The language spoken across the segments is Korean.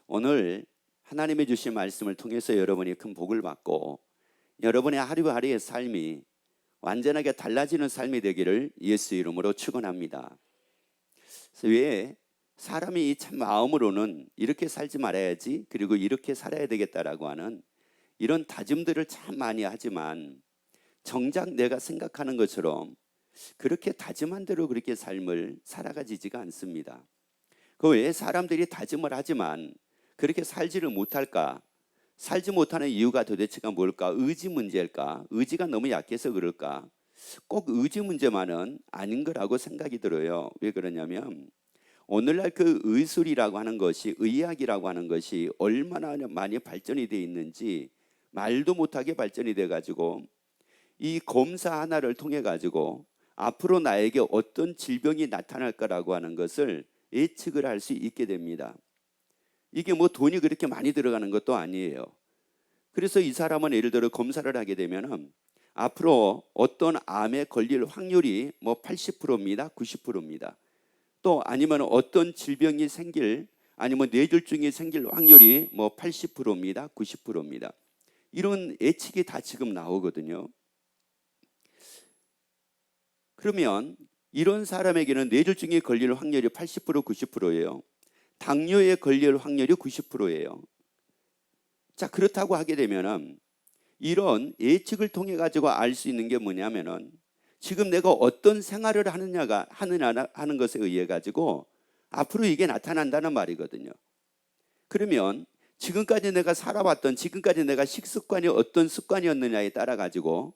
오늘 하나님의 주신 말씀을 통해서 여러분이 큰 복을 받고 여러분의 하루하루의 삶이 완전하게 달라지는 삶이 되기를 예수 이름으로 축원합니다. 그래서 왜 사람이 참 마음으로는 이렇게 살지 말아야지, 그리고 이렇게 살아야 되겠다라고 하는 이런 다짐들을 참 많이 하지만 정작 내가 생각하는 것처럼 그렇게 다짐한 대로 그렇게 삶을 살아가지지가 않습니다. 그 왜 사람들이 다짐을 하지만 그렇게 살지를 못할까? 살지 못하는 이유가 도대체가 뭘까? 의지 문제일까? 의지가 너무 약해서 그럴까? 꼭 의지 문제만은 아닌 거라고 생각이 들어요. 왜 그러냐면 오늘날 그 의술이라고 하는 것이, 의학이라고 하는 것이 얼마나 많이 발전이 되어 있는지 말도 못하게 발전이 돼 가지고 이 검사 하나를 통해 가지고 앞으로 나에게 어떤 질병이 나타날 거라고 하는 것을 예측을 할 수 있게 됩니다. 이게 뭐 돈이 그렇게 많이 들어가는 것도 아니에요. 그래서 이 사람은 예를 들어 검사를 하게 되면 앞으로 어떤 암에 걸릴 확률이 뭐 80%입니다. 90%입니다. 또 아니면 어떤 질병이 생길, 아니면 뇌졸중이 생길 확률이 뭐 80%입니다. 90%입니다. 이런 예측이 다 지금 나오거든요. 그러면 이런 사람에게는 뇌졸중이 걸릴 확률이 80%, 90%예요. 당뇨에 걸릴 확률이 90%예요. 자, 그렇다고 하게 되면은 이런 예측을 통해 가지고 알 수 있는 게 뭐냐면은 지금 내가 어떤 생활을 하느냐 하는 것에 의해 가지고 앞으로 이게 나타난다는 말이거든요. 그러면 지금까지 내가 살아왔던, 지금까지 내가 식습관이 어떤 습관이었느냐에 따라 가지고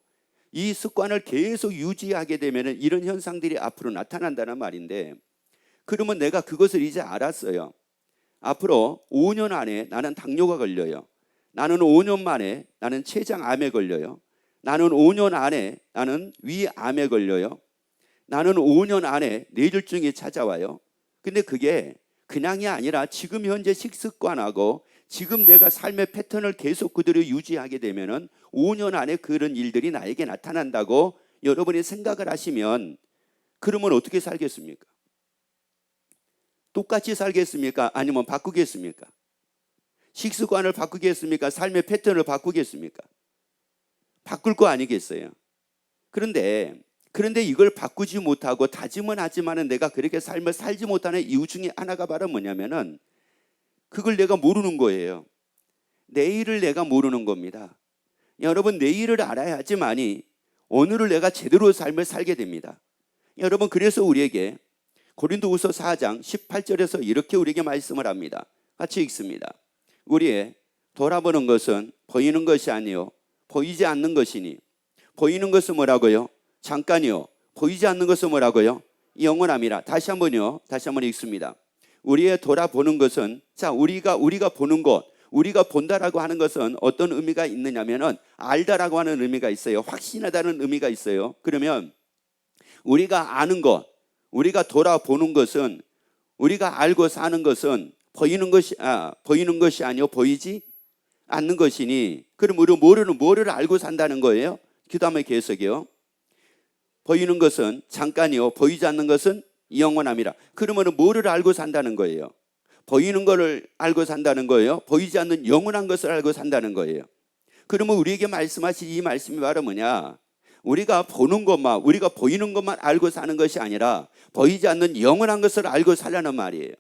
이 습관을 계속 유지하게 되면은 이런 현상들이 앞으로 나타난다는 말인데, 그러면 내가 그것을 이제 알았어요. 앞으로 5년 안에 나는 당뇨가 걸려요. 나는 5년 만에 나는 췌장암에 걸려요. 나는 5년 안에 나는 위암에 걸려요. 나는 5년 안에 뇌졸중이 찾아와요. 근데 그게 그냥이 아니라 지금 현재 식습관하고 지금 내가 삶의 패턴을 계속 그대로 유지하게 되면은 5년 안에 그런 일들이 나에게 나타난다고 여러분이 생각을 하시면, 그러면 어떻게 살겠습니까? 똑같이 살겠습니까? 아니면 바꾸겠습니까? 식습관을 바꾸겠습니까? 삶의 패턴을 바꾸겠습니까? 바꿀 거 아니겠어요? 그런데 이걸 바꾸지 못하고 다짐은 하지만은 내가 그렇게 삶을 살지 못하는 이유 중에 하나가 바로 뭐냐면은 그걸 내가 모르는 거예요. 내일을 내가 모르는 겁니다. 여러분, 내일을 알아야지만이 오늘을 내가 제대로 삶을 살게 됩니다. 여러분, 그래서 우리에게 고린도후서 4장 18절에서 이렇게 우리에게 말씀을 합니다. 같이 읽습니다. 우리의 돌아보는 것은 보이는 것이 아니요 보이지 않는 것이니, 보이는 것은 뭐라고요? 잠깐이요. 보이지 않는 것은 뭐라고요? 영원함이라. 다시 한번 읽습니다. 우리의 돌아보는 것은, 자, 우리가 보는 것, 우리가 본다라고 하는 것은 어떤 의미가 있느냐면은 알다라고 하는 의미가 있어요. 확신하다는 의미가 있어요. 그러면 우리가 아는 것, 우리가 돌아보는 것은, 우리가 알고 사는 것은 보이는 것이 아니요 보이지 않는 것이니, 그럼 우리 뭐를 알고 산다는 거예요? 기도함의 계속이요. 보이는 것은 잠깐이요 보이지 않는 것은 영원함이라. 그러면 뭐를 알고 산다는 거예요? 보이는 것을 알고 산다는 거예요? 보이지 않는 영원한 것을 알고 산다는 거예요? 그러면 우리에게 말씀하신 이 말씀이 바로 뭐냐? 우리가 보는 것만, 우리가 보이는 것만 알고 사는 것이 아니라 보이지 않는 영원한 것을 알고 살라는 말이에요.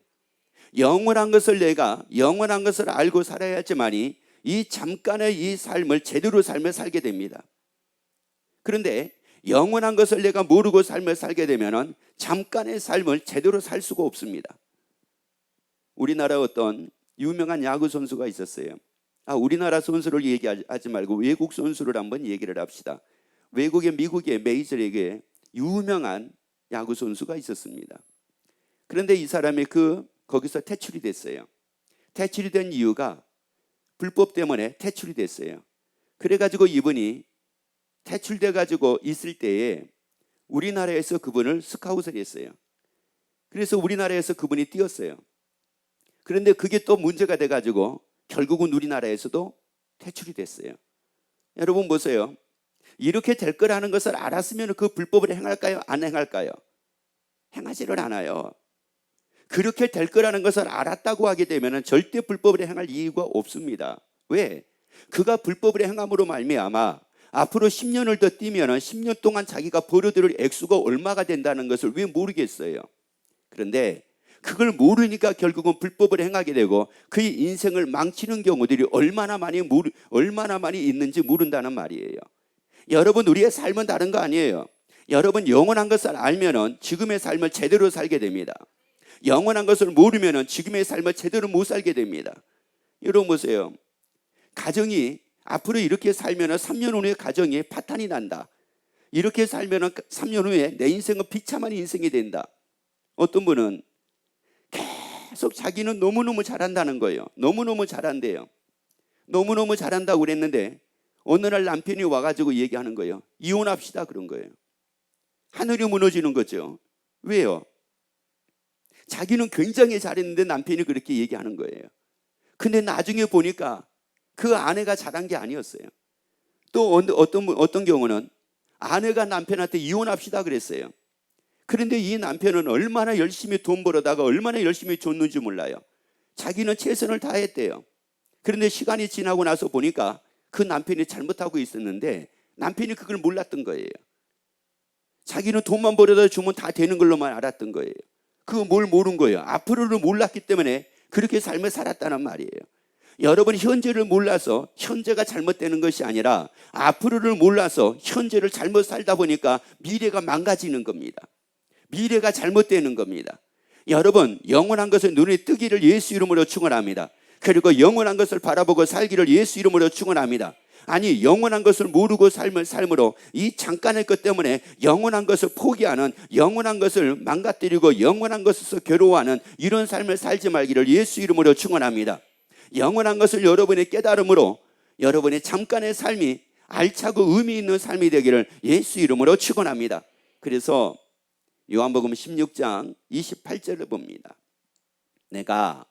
영원한 것을 알고 살아야지만이 이 잠깐의 이 삶을 제대로 삶을 살게 됩니다. 그런데 영원한 것을 내가 모르고 삶을 살게 되면 잠깐의 삶을 제대로 살 수가 없습니다. 우리나라 어떤 유명한 야구 선수가 있었어요. 우리나라 선수를 얘기하지 말고 외국 선수를 한번 얘기를 합시다. 미국의 메이저리그에 유명한 야구 선수가 있었습니다. 그런데 이 사람이 거기서 퇴출이 됐어요. 퇴출이 된 이유가 불법 때문에 퇴출이 됐어요. 그래가지고 이분이 퇴출돼가지고 있을 때에 우리나라에서 그분을 스카웃을 했어요. 그래서 우리나라에서 그분이 뛰었어요. 그런데 그게 또 문제가 돼가지고 결국은 우리나라에서도 퇴출이 됐어요. 여러분 보세요. 이렇게 될 거라는 것을 알았으면 그 불법을 행할까요? 안 행할까요? 행하지를 않아요. 그렇게 될 거라는 것을 알았다고 하게 되면 절대 불법을 행할 이유가 없습니다. 왜? 그가 불법을 행함으로 말미암아 앞으로 10년을 더 뛰면 10년 동안 자기가 벌어들일 액수가 얼마가 된다는 것을 왜 모르겠어요. 그런데 그걸 모르니까 결국은 불법을 행하게 되고 그의 인생을 망치는 경우들이 얼마나 많이 있는지 모른다는 말이에요. 여러분, 우리의 삶은 다른 거 아니에요. 여러분, 영원한 것을 알면은 지금의 삶을 제대로 살게 됩니다. 영원한 것을 모르면은 지금의 삶을 제대로 못 살게 됩니다. 여러분 보세요. 가정이 앞으로 이렇게 살면은 3년 후에 가정이 파탄이 난다. 이렇게 살면은 3년 후에 내 인생은 비참한 인생이 된다. 어떤 분은 계속 자기는 너무너무 잘한다는 거예요. 너무너무 잘한대요. 너무너무 잘한다고 그랬는데 어느 날 남편이 와가지고 얘기하는 거예요. 이혼합시다, 그런 거예요. 하늘이 무너지는 거죠. 왜요? 자기는 굉장히 잘했는데 남편이 그렇게 얘기하는 거예요. 근데 나중에 보니까 그 아내가 잘한 게 아니었어요. 또 어떤 경우는 아내가 남편한테 이혼합시다 그랬어요. 그런데 이 남편은 얼마나 열심히 돈 벌어다가 얼마나 열심히 줬는지 몰라요. 자기는 최선을 다했대요. 그런데 시간이 지나고 나서 보니까 그 남편이 잘못하고 있었는데 남편이 그걸 몰랐던 거예요. 자기는 돈만 벌어다 주면 다 되는 걸로만 알았던 거예요. 그거 뭘 모른 거예요. 앞으로를 몰랐기 때문에 그렇게 삶을 살았다는 말이에요. 여러분, 현재를 몰라서 현재가 잘못되는 것이 아니라 앞으로를 몰라서 현재를 잘못 살다 보니까 미래가 망가지는 겁니다. 미래가 잘못되는 겁니다. 여러분, 영원한 것을 눈에 뜨기를 예수 이름으로 축원합니다. 그리고 영원한 것을 바라보고 살기를 예수 이름으로 축원합니다. 아니, 영원한 것을 모르고 삶으로 이 잠깐의 것 때문에 영원한 것을 포기하는, 영원한 것을 망가뜨리고 영원한 것에서 괴로워하는 이런 삶을 살지 말기를 예수 이름으로 축원합니다. 영원한 것을 여러분의 깨달음으로 여러분의 잠깐의 삶이 알차고 의미 있는 삶이 되기를 예수 이름으로 축원합니다. 그래서 요한복음 16장 28절을 봅니다. 내가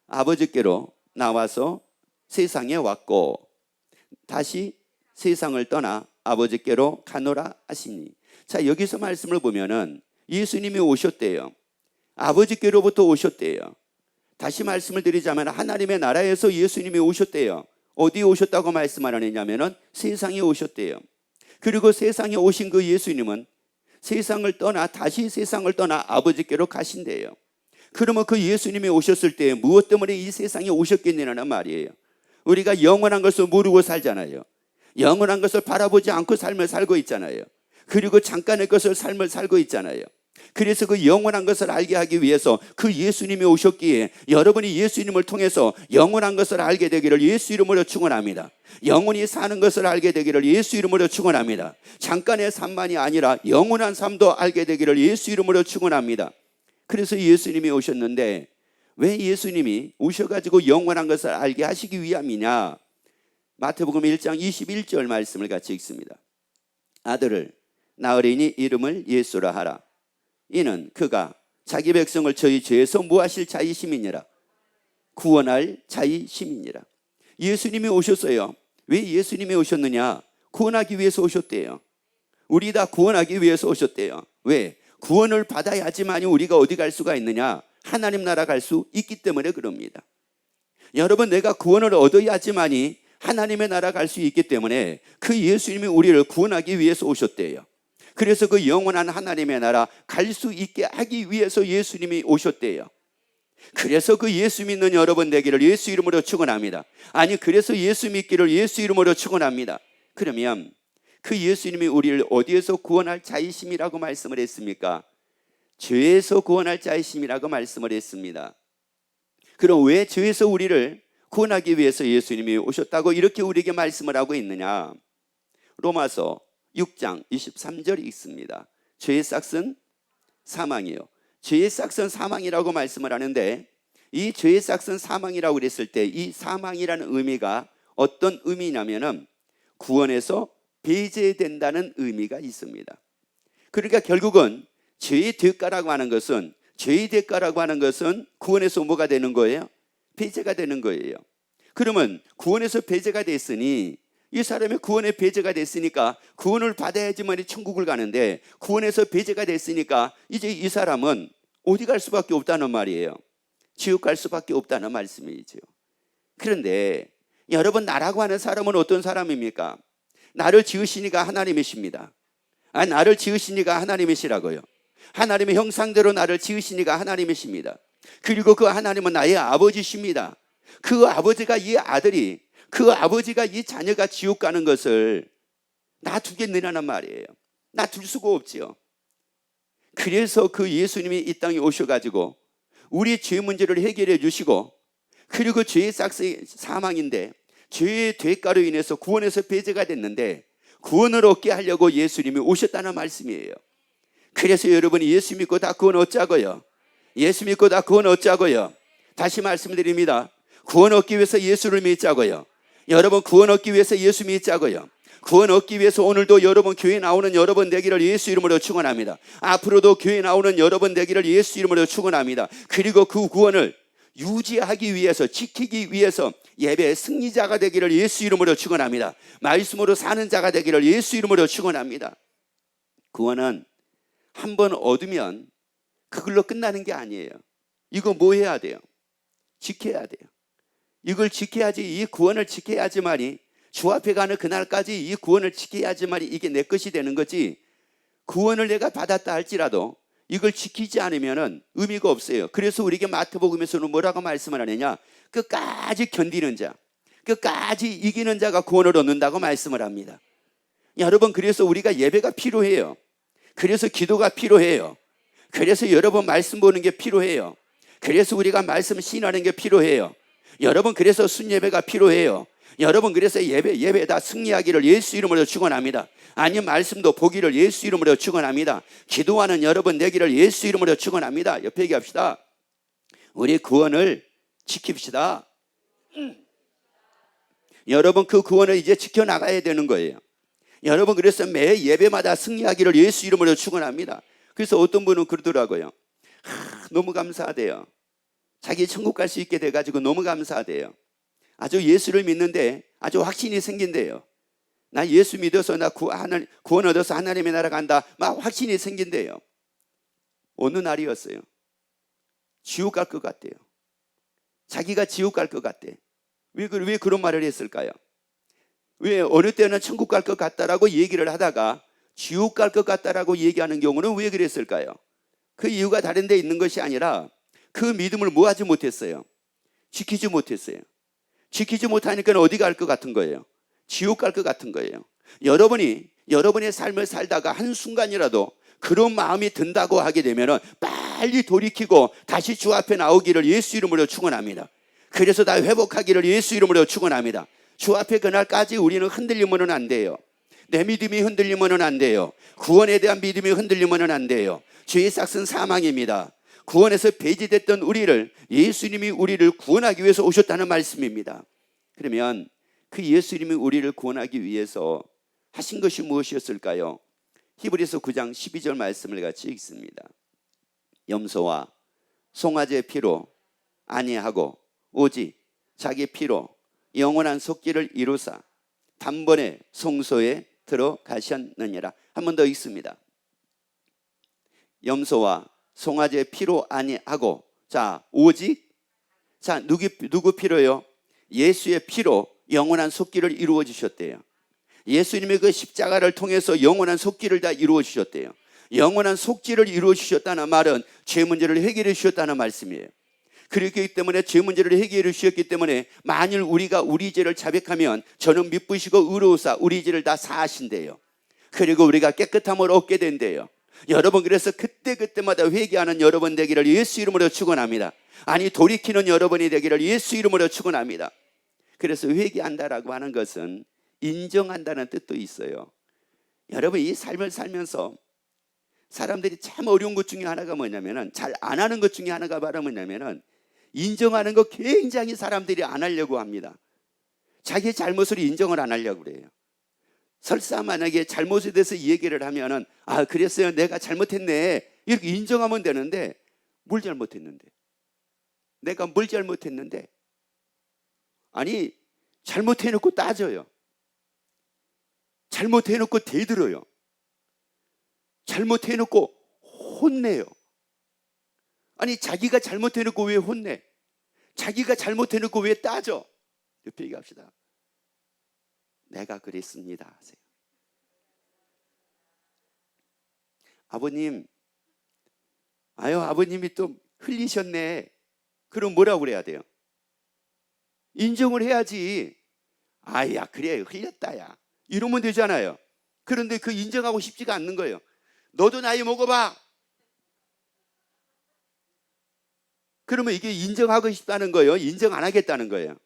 아버지께로 나와서 세상에 왔고 다시 세상을 떠나 아버지께로 가노라 하시니. 자, 여기서 말씀을 보면은 예수님이 오셨대요. 아버지께로부터 오셨대요. 다시 말씀을 드리자면 하나님의 나라에서 예수님이 오셨대요. 어디에 오셨다고 말씀하느냐면은 세상에 오셨대요. 그리고 세상에 오신 그 예수님은 세상을 떠나 다시 세상을 떠나 아버지께로 가신대요. 그러면 그 예수님이 오셨을 때 무엇 때문에 이 세상에 오셨겠느냐는 말이에요. 우리가 영원한 것을 모르고 살잖아요. 영원한 것을 바라보지 않고 삶을 살고 있잖아요. 그리고 잠깐의 것을 삶을 살고 있잖아요. 그래서 그 영원한 것을 알게 하기 위해서 그 예수님이 오셨기에 여러분이 예수님을 통해서 영원한 것을 알게 되기를 예수 이름으로 축원합니다. 영원히 사는 것을 알게 되기를 예수 이름으로 축원합니다. 잠깐의 삶만이 아니라 영원한 삶도 알게 되기를 예수 이름으로 축원합니다. 그래서 예수님이 오셨는데 왜 예수님이 오셔가지고 영원한 것을 알게 하시기 위함이냐? 마태복음 1장 21절 말씀을 같이 읽습니다. 아들을 낳으리니 이름을 예수라 하라. 이는 그가 자기 백성을 저희 죄에서 무하실 자이심이니라. 구원할 자이심이니라. 예수님이 오셨어요. 왜 예수님이 오셨느냐? 구원하기 위해서 오셨대요. 우리 다 구원하기 위해서 오셨대요. 왜? 구원을 받아야지만 우리가 어디 갈 수가 있느냐? 하나님 나라 갈 수 있기 때문에 그럽니다. 여러분, 내가 구원을 얻어야지만이 하나님의 나라 갈 수 있기 때문에 그 예수님이 우리를 구원하기 위해서 오셨대요. 그래서 그 영원한 하나님의 나라 갈 수 있게 하기 위해서 예수님이 오셨대요. 그래서 그 예수 믿는 여러분 되기를 예수 이름으로 축원합니다. 아니, 그래서 예수 믿기를 예수 이름으로 축원합니다. 그러면 그 예수님이 우리를 어디에서 구원할 자이심이라고 말씀을 했습니까? 죄에서 구원할 자이심이라고 말씀을 했습니다. 그럼 왜 죄에서 우리를 구원하기 위해서 예수님이 오셨다고 이렇게 우리에게 말씀을 하고 있느냐? 로마서 6장 23절 읽습니다. 죄의 싹은 사망이요. 죄의 싹은 사망이라고 말씀을 하는데 이 죄의 싹은 사망이라고 그랬을 때 이 사망이라는 의미가 어떤 의미냐면은 구원에서 배제된다는 의미가 있습니다. 그러니까 결국은 죄의 대가라고 하는 것은 구원에서 뭐가 되는 거예요? 배제가 되는 거예요. 그러면 구원에서 배제가 됐으니 이 사람이 구원의 배제가 됐으니까 구원을 받아야지만 천국을 가는데 구원에서 배제가 됐으니까 이제 이 사람은 어디 갈 수밖에 없다는 말이에요. 지옥 갈 수밖에 없다는 말씀이죠. 그런데 여러분, 나라고 하는 사람은 어떤 사람입니까? 나를 지으시니가 하나님이십니다. 나를 지으시니가 하나님이시라고요. 하나님의 형상대로 나를 지으시니가 하나님이십니다. 그리고 그 하나님은 나의 아버지십니다. 그 아버지가 이 아들이, 그 아버지가 이 자녀가 지옥 가는 것을 놔두겠느냐는 말이에요. 놔둘 수가 없지요. 그래서 그 예수님이 이 땅에 오셔가지고 우리 죄 문제를 해결해 주시고, 그리고 죄의 싹스 사망인데 죄의 대가로 인해서 구원에서 배제가 됐는데 구원을 얻게 하려고 예수님이 오셨다는 말씀이에요. 그래서 여러분이 예수 믿고 다 구원 얻자고요. 예수 믿고 다 구원 얻자고요. 다시 말씀드립니다. 구원 얻기 위해서 예수를 믿자고요. 여러분, 구원 얻기 위해서 예수 믿자고요. 구원 얻기 위해서 오늘도 여러분, 교회 나오는 여러분 되기를 예수 이름으로 축원합니다. 앞으로도 교회 나오는 여러분 되기를 예수 이름으로 축원합니다. 그리고 그 구원을 유지하기 위해서, 지키기 위해서 예배의 승리자가 되기를 예수 이름으로 축원합니다. 말씀으로 사는 자가 되기를 예수 이름으로 축원합니다. 구원은 한 번 얻으면 그걸로 끝나는 게 아니에요. 이거 뭐 해야 돼요? 지켜야 돼요. 이걸 지켜야지, 이 구원을 지켜야지만이, 주 앞에 가는 그날까지 이 구원을 지켜야지만이 이게 내 것이 되는 거지, 구원을 내가 받았다 할지라도 이걸 지키지 않으면 의미가 없어요. 그래서 우리에게 마태복음에서는 뭐라고 말씀을 하느냐? 끝까지 견디는 자, 끝까지 이기는 자가 구원을 얻는다고 말씀을 합니다. 여러분, 그래서 우리가 예배가 필요해요. 그래서 기도가 필요해요. 그래서 여러분 말씀 보는 게 필요해요. 그래서 우리가 말씀 시인하는 게 필요해요. 여러분, 그래서 순예배가 필요해요. 여러분, 그래서 예배 다 승리하기를 예수 이름으로 축원합니다. 아니, 말씀도 보기를 예수 이름으로 축원합니다. 기도하는 여러분 되기를 예수 이름으로 축원합니다. 옆에 얘기합시다. 우리 구원을 지킵시다. 여러분, 그 구원을 이제 지켜나가야 되는 거예요. 여러분, 그래서 매 예배마다 승리하기를 예수 이름으로 축원합니다. 그래서 어떤 분은 그러더라고요. 너무 감사하대요. 자기 천국 갈 수 있게 돼가지고 너무 감사하대요. 아주 예수를 믿는데 아주 확신이 생긴대요. 나 예수 믿어서 나 구원 얻어서 하나님의 나라 간다, 막 확신이 생긴대요. 어느 날이었어요. 지옥 갈 것 같대요. 자기가 지옥 갈 것 같대. 왜 그런 말을 했을까요? 왜 어느 때는 천국 갈 것 같다라고 얘기를 하다가 지옥 갈 것 같다라고 얘기하는 경우는 왜 그랬을까요? 그 이유가 다른 데 있는 것이 아니라 그 믿음을 뭐 하지 못했어요? 지키지 못했어요. 지키지 못하니까 어디 갈 것 같은 거예요? 지옥 갈 것 같은 거예요. 여러분의 삶을 살다가 한순간이라도 그런 마음이 든다고 하게 되면 빨리 돌이키고 다시 주 앞에 나오기를 예수 이름으로 축원합니다. 그래서 다 회복하기를 예수 이름으로 축원합니다. 주 앞에 그날까지 우리는 흔들리면 안 돼요. 내 믿음이 흔들리면 안 돼요. 구원에 대한 믿음이 흔들리면 안 돼요. 죄의 삭은 사망입니다. 구원에서 배제됐던 우리를, 예수님이 우리를 구원하기 위해서 오셨다는 말씀입니다. 그러면 그 예수님이 우리를 구원하기 위해서 하신 것이 무엇이었을까요? 히브리서 9장 12절 말씀을 같이 읽습니다. 염소와 송아지의 피로 아니하고 오직 자기 피로 영원한 속기를 이루사 단번에 성소에 들어가셨느니라. 한 번 더 읽습니다. 염소와 송아지의 피로 아니하고, 자, 오직, 자, 누구 피로요? 예수의 피로 영원한 속기를 이루어 주셨대요. 예수님의 그 십자가를 통해서 영원한 속기를 다 이루어 주셨대요. 영원한 속기를 이루어 주셨다는 말은 죄 문제를 해결해 주셨다는 말씀이에요. 그렇기 때문에 죄 문제를 해결해 주셨기 때문에 만일 우리가 우리 죄를 자백하면 저는 미쁘시고 의로우사 우리 죄를 다 사하신대요. 그리고 우리가 깨끗함을 얻게 된대요. 여러분, 그래서 그때마다 회개하는 여러분 되기를 예수 이름으로 축원합니다. 아니, 돌이키는 여러분이 되기를 예수 이름으로 축원합니다. 그래서 회개한다라고 하는 것은 인정한다는 뜻도 있어요. 여러분, 이 삶을 살면서 사람들이 참 어려운 것 중에 하나가 뭐냐면은, 잘 안 하는 것 중에 하나가 바로 뭐냐면은, 인정하는 거 굉장히 사람들이 안 하려고 합니다. 자기의 잘못을 인정을 안 하려고 그래요. 설사 만약에 잘못에 대해서 얘기를 하면은, 아, 그랬어요, 내가 잘못했네, 이렇게 인정하면 되는데, 뭘 잘못했는데? 내가 뭘 잘못했는데? 아니, 잘못해놓고 따져요. 잘못해놓고 대들어요. 잘못해놓고 혼내요. 아니 자기가 잘못해놓고 왜 혼내? 자기가 잘못해놓고 왜 따져? 옆에 얘기합시다. 내가 그랬습니다 하세요. 아버님, 아버님이 또 흘리셨네. 그럼 뭐라고 그래야 돼요? 인정을 해야지. 아야 그래 흘렸다 야 이러면 되잖아요. 그런데 그 인정하고 싶지가 않는 거예요. 너도 나이 먹어봐. 그러면 이게 인정하고 싶다는 거예요? 인정 안 하겠다는 거예요?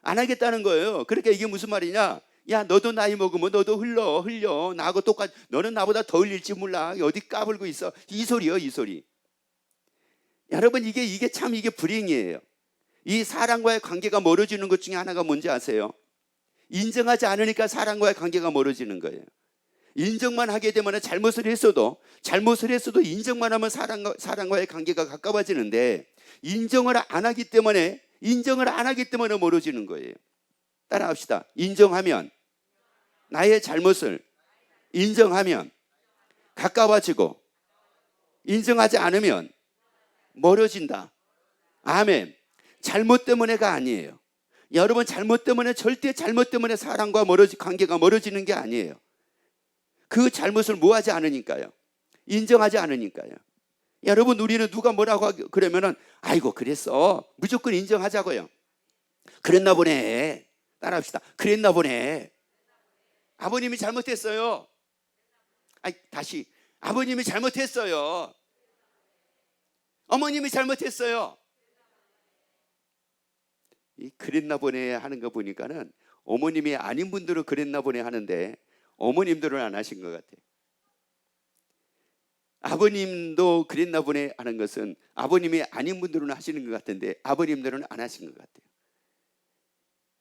안 하겠다는 거예요. 그러니까 이게 무슨 말이냐? 야 너도 나이 먹으면 너도 흘려 나하고 똑같. 너는 나보다 더 흘릴지 몰라. 어디 까불고 있어. 이 소리요 이 소리. 여러분 이게 참 이게 불행이에요. 이 사람과의 관계가 멀어지는 것 중에 하나가 뭔지 아세요? 인정하지 않으니까 사람과의 관계가 멀어지는 거예요. 인정만 하게 되면 잘못을 했어도 인정만 하면 사람과의 관계가 가까워지는데 인정을 안 하기 때문에 멀어지는 거예요. 따라합시다. 인정하면 나의 잘못을 인정하면 가까워지고 인정하지 않으면 멀어진다. 아멘. 잘못 때문에가 아니에요. 여러분 절대 잘못 때문에 사람과 관계가 멀어지는 게 아니에요. 그 잘못을 뭐하지 않으니까요. 인정하지 않으니까요. 여러분 우리는 누가 뭐라고 그러면은 아이고 그랬어. 무조건 인정하자고요. 그랬나 보네. 따라합시다. 그랬나 보네. 아버님이 잘못했어요. 다시 아버님이 잘못했어요. 어머님이 잘못했어요. 이 그랬나 보네 하는 거 보니까는 어머님이 아닌 분들은 그랬나 보네 하는데 어머님들은 안 하신 것 같아요. 아버님도 그랬나 보네 하는 것은 아버님이 아닌 분들은 하시는 것 같은데 아버님들은 안 하신 것 같아요.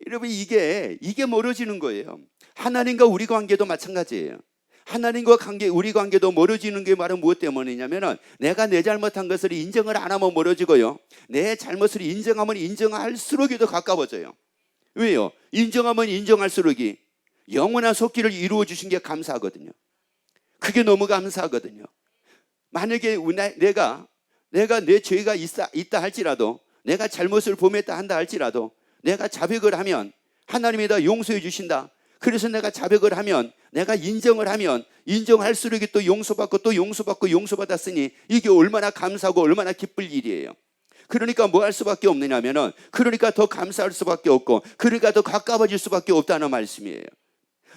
여러분 이게 멀어지는 거예요. 하나님과 우리 관계도 마찬가지예요. 하나님과 우리 관계도 멀어지는 게 말은 무엇 때문이냐면은 내가 내 잘못한 것을 인정을 안 하면 멀어지고요. 내 잘못을 인정하면 인정할수록이 더 가까워져요. 왜요? 인정하면 인정할수록이 영원한 속기를 이루어 주신 게 감사하거든요. 그게 너무 감사하거든요. 만약에 내가 내 죄가 있다 할지라도 내가 잘못을 범했다 한다 할지라도 내가 자백을 하면 하나님이 다 용서해 주신다. 그래서 내가 자백을 하면 내가 인정을 하면 인정할수록 또 용서받았으니 이게 얼마나 감사하고 얼마나 기쁠 일이에요. 그러니까 뭐 할 수밖에 없느냐면은 그러니까 더 감사할 수밖에 없고 그러니까 더 가까워질 수밖에 없다는 말씀이에요.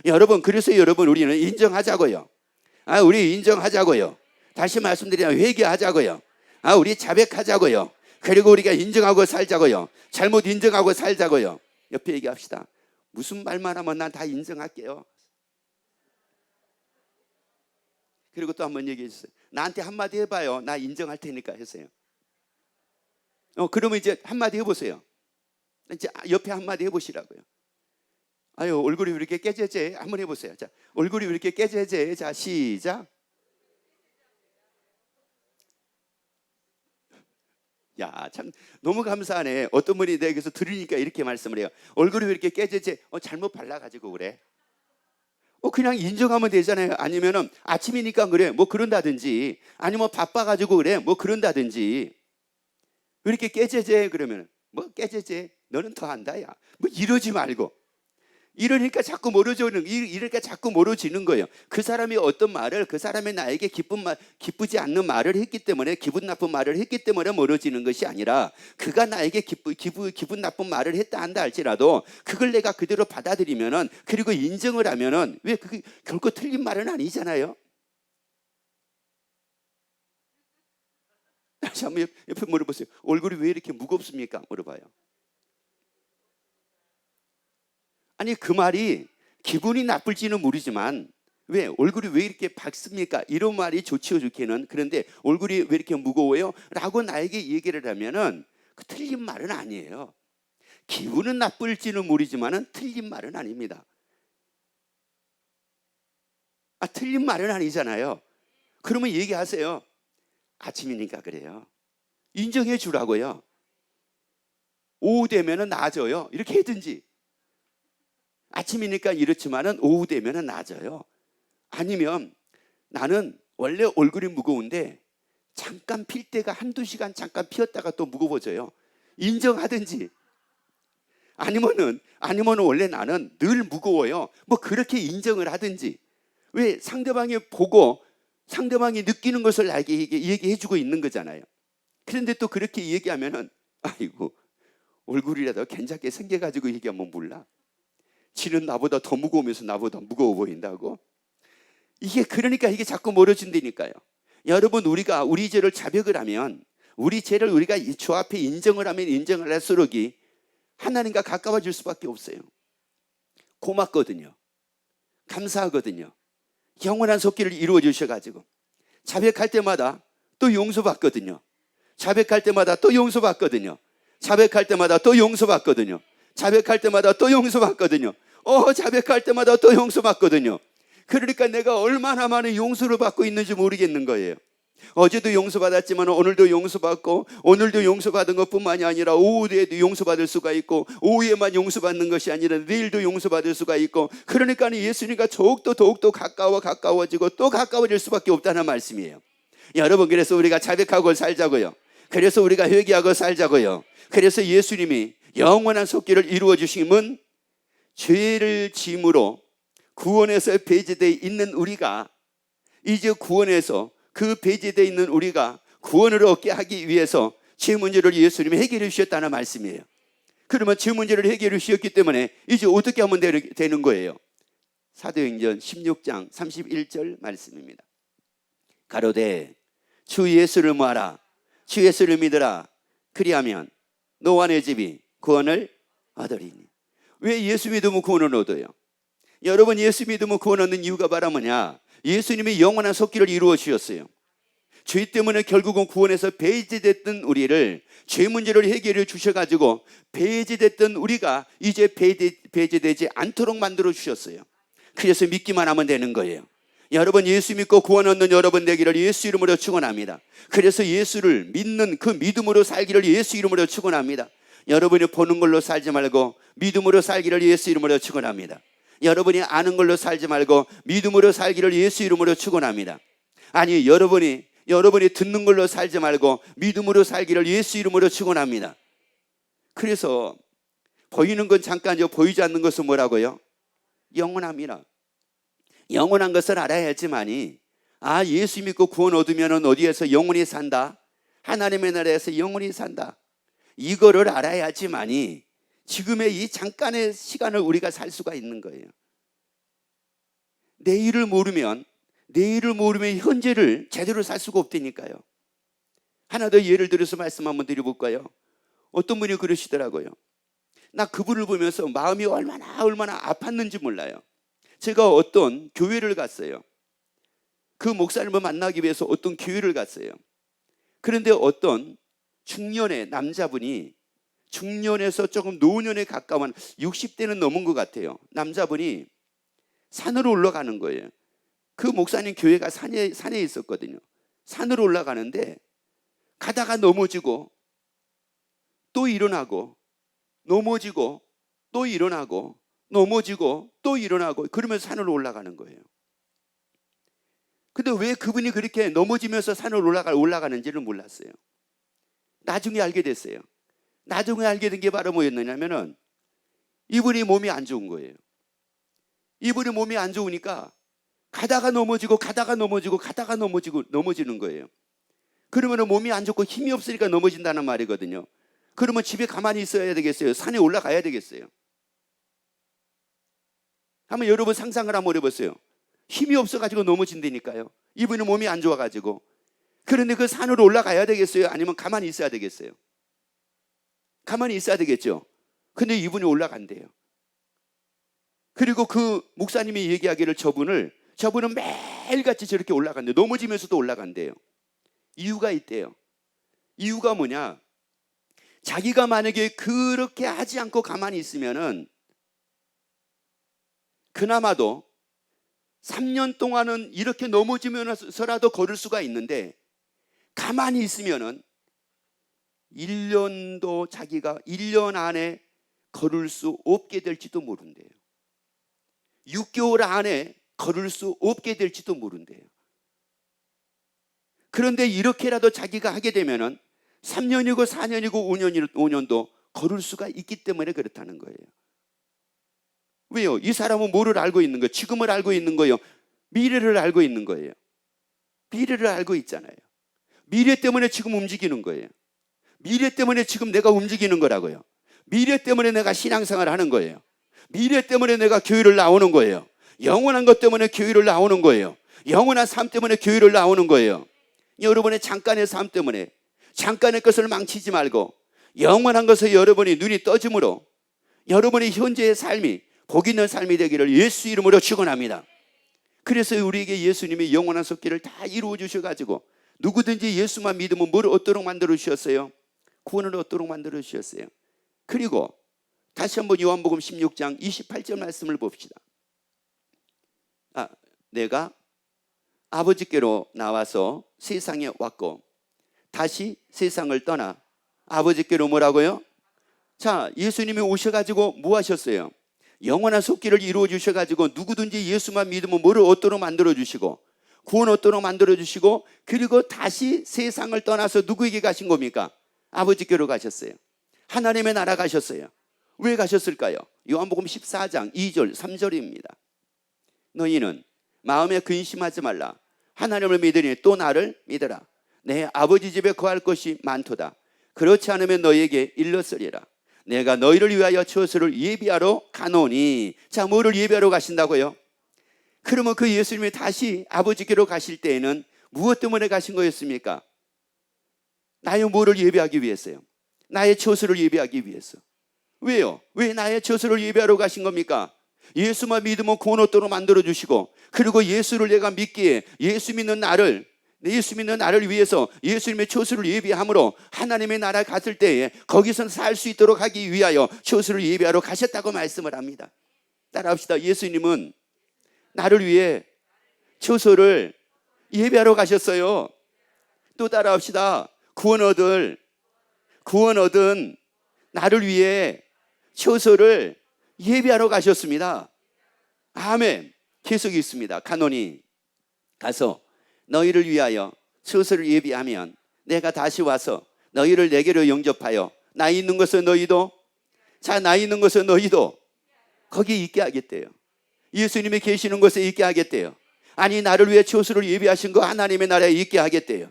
여러분 그래서 우리는 인정하자고요. 우리 인정하자고요. 다시 말씀드리면 회개하자고요. 우리 자백하자고요. 그리고 우리가 인정하고 살자고요. 잘못 인정하고 살자고요. 옆에 얘기합시다. 무슨 말만 하면 난 다 인정할게요. 그리고 또 한번 얘기해 주세요. 나한테 한마디 해봐요. 나 인정할 테니까 했어요. 그러면 이제 한마디 해보세요. 이제 옆에 한마디 해보시라고요. 얼굴이 왜 이렇게 깨재재? 한번 해보세요. 자, 얼굴이 왜 이렇게 깨재재? 자, 시작. 야, 참 너무 감사하네. 어떤 분이 내게서 들으니까 이렇게 말씀을 해요. 얼굴이 왜 이렇게 깨재재? 잘못 발라가지고 그래. 그냥 인정하면 되잖아요. 아니면은 아침이니까 그래. 뭐 그런다든지 아니면 바빠가지고 그래. 뭐 그런다든지. 왜 이렇게 깨재재? 그러면 뭐 깨재재? 너는 더 한다 야. 뭐 이러지 말고. 이러니까 자꾸 멀어지는 거예요. 그 사람이 어떤 말을 그 사람이 나에게 기쁘지 않는 말을 했기 때문에 기분 나쁜 말을 했기 때문에 멀어지는 것이 아니라 그가 나에게 기분 나쁜 말을 했다 한다 할지라도 그걸 내가 그대로 받아들이면은 그리고 인정을 하면은 왜 그게 결코 틀린 말은 아니잖아요. 다시 한번 옆에 물어보세요. 얼굴이 왜 이렇게 무겁습니까? 물어봐요. 아니 그 말이 기분이 나쁠지는 모르지만 왜 얼굴이 왜 이렇게 밝습니까? 이런 말이 좋지요 좋기는. 그런데 얼굴이 왜 이렇게 무거워요? 라고 나에게 얘기를 하면은 그 틀린 말은 아니에요. 기분은 나쁠지는 모르지만은 틀린 말은 아닙니다. 틀린 말은 아니잖아요. 그러면 얘기하세요. 아침이니까 그래요. 인정해 주라고요. 오후 되면은 나아져요. 이렇게 하든지. 아침이니까 이렇지만은 오후 되면은 나아져요. 아니면 나는 원래 얼굴이 무거운데 잠깐 필 때가 한두 시간 잠깐 피었다가 또 무거워져요. 인정하든지 아니면은 원래 나는 늘 무거워요. 뭐 그렇게 인정을 하든지. 왜? 상대방이 보고 상대방이 느끼는 것을 나에게 얘기해 주고 있는 거잖아요. 그런데 또 그렇게 얘기하면은 아이고 얼굴이라도 괜찮게 생겨가지고 얘기하면 몰라. 지는 나보다 더 무거우면서 나보다 무거워 보인다고. 그러니까 이게 자꾸 멀어진다니까요. 여러분, 우리가 우리 죄를 자백을 하면, 우리 죄를 우리가 주 앞에 인정을 하면 인정을 할수록 하나님과 가까워질 수밖에 없어요. 고맙거든요. 감사하거든요. 영원한 속기를 이루어 주셔가지고 자백할 때마다 또 용서받거든요. 자백할 때마다 또 용서받거든요. 자백할 때마다 또 용서받거든요. 자백할 때마다 또 용서받거든요. 자백할 때마다 또 용서받거든요. 그러니까 내가 얼마나 많은 용서를 받고 있는지 모르겠는 거예요. 어제도 용서받았지만 오늘도 용서받고, 오늘도 용서받은 것뿐만이 아니라 오후에도 용서받을 수가 있고, 오후에만 용서받는 것이 아니라 내일도 용서받을 수가 있고, 그러니까 예수님과 더욱더 가까워지고 또 가까워질 수밖에 없다는 말씀이에요. 여러분, 그래서 우리가 자백하고 살자고요. 그래서 우리가 회개하고 살자고요. 그래서 예수님이 영원한 속기를 이루어 주심은 죄를 짐으로 구원에서 배제되어 있는 우리가, 이제 구원에서 그 배제되어 있는 우리가 구원을 얻게 하기 위해서 죄 문제를 예수님이 해결해 주셨다는 말씀이에요. 그러면 죄 문제를 해결해 주셨기 때문에 이제 어떻게 하면 되는 거예요? 사도행전 16장 31절 말씀입니다. 가로되 주 예수를 모아라. 주 예수를 믿으라. 그리하면 너와 내 집이 구원을 얻으리니. 왜 예수 믿으면 구원을 얻어요? 여러분, 예수 믿으면 구원 얻는 이유가 바로 뭐냐? 예수님이 영원한 속기를 이루어 주셨어요. 죄 때문에 결국은 구원에서 배제됐던 우리를, 죄 문제를 해결해 주셔가지고 배제됐던 우리가 이제 배제되지 않도록 만들어 주셨어요. 그래서 믿기만 하면 되는 거예요. 여러분, 예수 믿고 구원 얻는 여러분 되기를 예수 이름으로 축원합니다. 그래서 예수를 믿는 그 믿음으로 살기를 예수 이름으로 축원합니다. 여러분이 보는 걸로 살지 말고 믿음으로 살기를 예수 이름으로 축원합니다. 여러분이 아는 걸로 살지 말고 믿음으로 살기를 예수 이름으로 축원합니다. 아니, 여러분이 듣는 걸로 살지 말고 믿음으로 살기를 예수 이름으로 축원합니다. 그래서 보이는 건 잠깐이요, 보이지 않는 것은 뭐라고요? 영원합니다. 영원한 것을 알아야지만이, 예수 믿고 구원 얻으면 어디에서 영원히 산다? 하나님의 나라에서 영원히 산다. 이거를 알아야지만이 지금의 이 잠깐의 시간을 우리가 살 수가 있는 거예요. 내일을 모르면 현재를 제대로 살 수가 없다니까요. 하나 더 예를 들어서 말씀 한번 드려볼까요? 어떤 분이 그러시더라고요. 나 그분을 보면서 마음이 얼마나 아팠는지 몰라요. 제가 어떤 교회를 갔어요. 그 목사님을 만나기 위해서 어떤 교회를 갔어요. 그런데 어떤 중년의 남자분이, 중년에서 조금 노년에 가까운 60대는 넘은 것 같아요. 남자분이 산으로 올라가는 거예요. 그 목사님 교회가 산에 있었거든요. 산으로 올라가는데 가다가 넘어지고 또 일어나고, 넘어지고 또 일어나고, 넘어지고 또 일어나고, 그러면서 산으로 올라가는 거예요. 근데 왜 그분이 그렇게 넘어지면서 산을 올라가는지를 몰랐어요. 나중에 알게 됐어요. 나중에 알게 된 게 바로 뭐였느냐면은 이분이 몸이 안 좋은 거예요. 이분이 몸이 안 좋으니까 가다가 넘어지고 넘어지는 거예요. 그러면 몸이 안 좋고 힘이 없으니까 넘어진다는 말이거든요. 그러면 집에 가만히 있어야 되겠어요? 산에 올라가야 되겠어요? 한번 여러분 상상을 한번 해보세요. 힘이 없어가지고 넘어진다니까요. 이분이 몸이 안 좋아가지고. 그런데 그 산으로 올라가야 되겠어요? 아니면 가만히 있어야 되겠어요? 가만히 있어야 되겠죠. 근데 이분이 올라간대요. 그리고 그 목사님이 얘기하기를 저분은 매일같이 저렇게 올라간대요. 넘어지면서도 올라간대요. 이유가 있대요. 이유가 뭐냐? 자기가 만약에 그렇게 하지 않고 가만히 있으면은 그나마도 3년 동안은 이렇게 넘어지면서라도 걸을 수가 있는데, 가만히 있으면은 1년 안에 걸을 수 없게 될지도 모른대요. 6개월 안에 걸을 수 없게 될지도 모른대요. 그런데 이렇게라도 자기가 하게 되면은 3년이고 4년이고 5년도 거둘 수가 있기 때문에 그렇다는 거예요. 왜요? 이 사람은 뭐를 알고 있는 거예요? 지금을 알고 있는 거예요? 미래를 알고 있는 거예요? 미래를 알고 있잖아요. 미래 때문에 지금 움직이는 거예요. 미래 때문에 지금 내가 움직이는 거라고요. 미래 때문에 내가 신앙생활을 하는 거예요. 미래 때문에 내가 교회를 나오는 거예요. 영원한 것 때문에 교회를 나오는 거예요. 영원한 삶 때문에 교회를 나오는 거예요. 여러분의 잠깐의 삶 때문에 잠깐의 것을 망치지 말고 영원한 것에 여러분이 눈이 떠짐으로 여러분의 현재의 삶이 복 있는 삶이 되기를 예수 이름으로 축원합니다. 그래서 우리에게 예수님이 영원한 속기를 다 이루어 주셔가지고 누구든지 예수만 믿으면 뭘 얻도록 만들어 주셨어요? 구원을 얻도록 만들어 주셨어요. 그리고 다시 한번 요한복음 16장 28절 말씀을 봅시다. 내가 아버지께로 나와서 세상에 왔고 다시 세상을 떠나 아버지께로 뭐라고요? 자, 예수님이 오셔가지고 뭐 하셨어요? 영원한 속기를 이루어 주셔가지고 누구든지 예수만 믿으면 뭐를 얻도록 만들어 주시고 구원 얻도록 만들어 주시고 그리고 다시 세상을 떠나서 누구에게 가신 겁니까? 아버지께로 가셨어요. 하나님의 나라 가셨어요. 왜 가셨을까요? 요한복음 14장 2절 3절입니다. 너희는 마음에 근심하지 말라. 하나님을 믿으니 또 나를 믿으라. 내 아버지 집에 거할 것이 많도다. 그렇지 않으면 너희에게 일렀으리라. 내가 너희를 위하여 처소를 예비하러 가노니. 자, 뭐를 예비하러 가신다고요? 그러면 그 예수님이 다시 아버지께로 가실 때에는 무엇 때문에 가신 거였습니까? 나의 뭐를 예비하기 위해서요? 나의 처소를 예비하기 위해서. 왜요? 왜 나의 처소를 예비하러 가신 겁니까? 예수만 믿으면 구원 얻도록 만들어주시고 그리고 예수를 내가 믿기에 예수 믿는 나를 위해서 예수님의 처소를 예비함으로 하나님의 나라에 갔을 때에 거기서 살 수 있도록 하기 위하여 처소를 예비하러 가셨다고 말씀을 합니다. 따라합시다. 예수님은 나를 위해 처소를 예비하러 가셨어요. 또 따라합시다. 구원 얻은 나를 위해 처소를 예비하러 가셨습니다. 아멘. 계속 있습니다. 가노니 가서 너희를 위하여 처소를 예비하면 내가 다시 와서 너희를 내게로 영접하여 나 있는 곳에 너희도 거기 있게 하겠대요. 예수님이 계시는 곳에 있게 하겠대요. 아니 나를 위해 처소를 예비하신 거 하나님의 나라에 있게 하겠대요.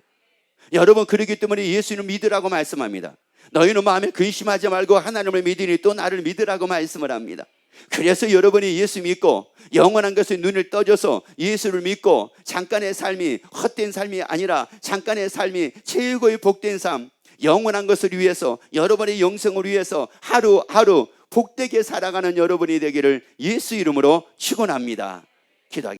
여러분 그렇기 때문에 예수님 믿으라고 말씀합니다. 너희는 마음에 근심하지 말고 하나님을 믿으니 또 나를 믿으라고 말씀을 합니다. 그래서 여러분이 예수 믿고 영원한 것에 눈을 떠줘서 예수를 믿고 잠깐의 삶이 헛된 삶이 아니라 잠깐의 삶이 최고의 복된 삶, 영원한 것을 위해서 여러분의 영생을 위해서 하루하루 복되게 살아가는 여러분이 되기를 예수 이름으로 축원합니다. 기도하겠습니다.